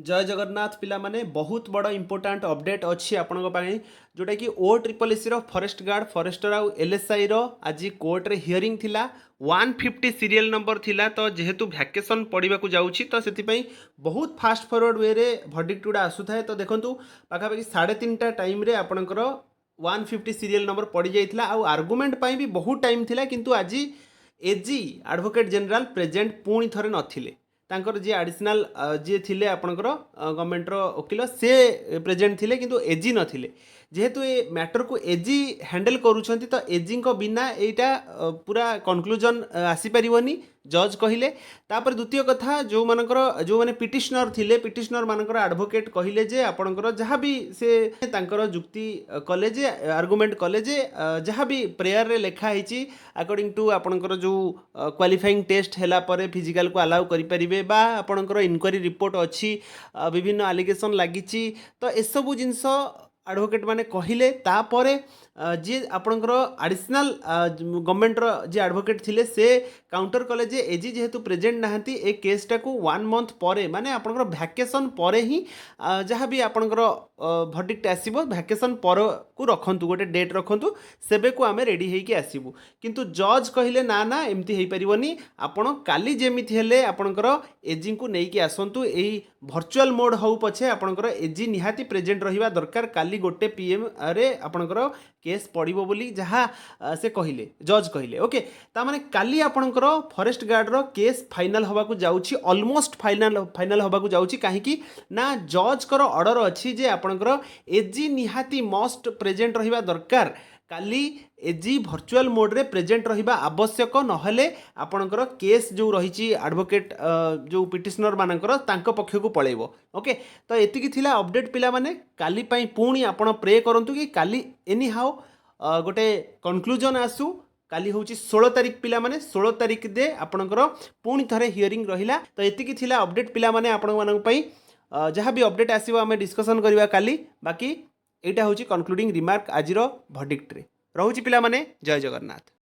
जय जगन्नाथ पिला माने बहुत बड़ इंपोर्टाट अपडेट अच्छी आपण जोटा कि O triple S forest guard forester आउ एलएसआई आज कोर्ट रे हियरिंग थिला 150 सीरियल नंबर थिला तो जेहेतु वैकेशन पढ़ा जाऊँगी तो से बहुत फास्ट फॉरवर्ड वे रे भर्डिक्ट गुड़ा आसुए तो देखूँ पाखापाखि 3:30 टाइम रे आपणकर 150 सीरियल नंबर पड़ जाइए आउ आर्गुमेंट भी बहुत टाइम थिला किंतु आज एजी एडवोकेट जनरल प्रेजेंट पुणी थरे नथिले तांकर जी एडिशनल जी थिले आपणकर गवर्नमेंटर वकिल से प्रेजेंट थिले किंतु एजी नथिले जेहेतु ए मैटर को एजी हैंडल करूछंती तो एजी को बिना एटा पूरा कंक्लूजन आसी परिवनी जज कहिले तापर द्वितीय कथा जो मानकर जो माने पिटिशनर थिले पिटिशनर मानकर एडवोकेट कहिले जे आपणकर जहाँ भी से तांकर जुक्ति कले जे आर्गुमेंट कले जे जहाँ भी प्रेयर रे लेखा हिची अकॉर्डिंग टू आपणकर जो क्वालिफाइंग टेस्ट हैला परे फिजिकल को अलाउ करि परिबे बा आपणकर इनक्वारी रिपोर्ट अच्छी विभिन्न एलिगेशन लागिची तो एसबू जिनस एडवोकेट माने कहिले तापरे जी आपणकर एडिशनल गवर्नमेंटर जी एडवोकेट थिले से काउंटर कले जे एजी जेहेतु प्रेजेंट नहांती ए केसटा को 1 मंथ परे माने आपणकर वैकेशन परे ही जहाँ भी आपणकर भर्डिक्ट आसीबो वैकेशन पर को रखंतु गोटे डेट रखंतु सेबे को आमे रेडी हेकी आसीबु किंतु जज कहिले ना ना एमती हेई परिवनी आपण काली जेमिति हेले आपणकर एजी को नेकी आसंतु एई भर्चुअल मोड हो पछे आपणकर एजी निहाती प्रेजेंट रहिबा दरकार काली गोटे पीएम रे आपणकर केस पड़िबो बोली जहाँ से कहिले जज कहिले ओके ता माने काली आपणकर फॉरेस्ट गार्ड रो केस फाइनल होबा को जाउची ऑलमोस्ट फाइनल होबा को जाउची काहे कि ना जज कर ऑर्डर अछि जे आपणकर एजी निहाती मस्ट प्रेजेंट रहिबा दरकार काली एजी भर्चुअल मोड रे प्रेजेंट रहिबा आवश्यक नहले आपणकर केस जो रही एडवोकेट जो पिटिशनर मानकर तांको पक्ष को पळेबो ओके तो एतिकी थिला अपडेट पिला माने काली पई पुणी आपण प्रे करंतु कि काली एनी हाउ गोटे कंक्लूजन आसु काली हूँ 16 तारिख पिला माने 16 तारिख दे आपणकर पुणी थरे हियरिंग रहिला तो एतिकी थिला अपडेट पिला माने आपण मानक पई जहाँ भी अपडेट आसीबो आमे डिस्कशन करबा काली बाकी एटा हूँ कंक्लूडिंग रिमार्क आजिर भर्डिक्ट रे रहूची पिला माने जय जगन्नाथ।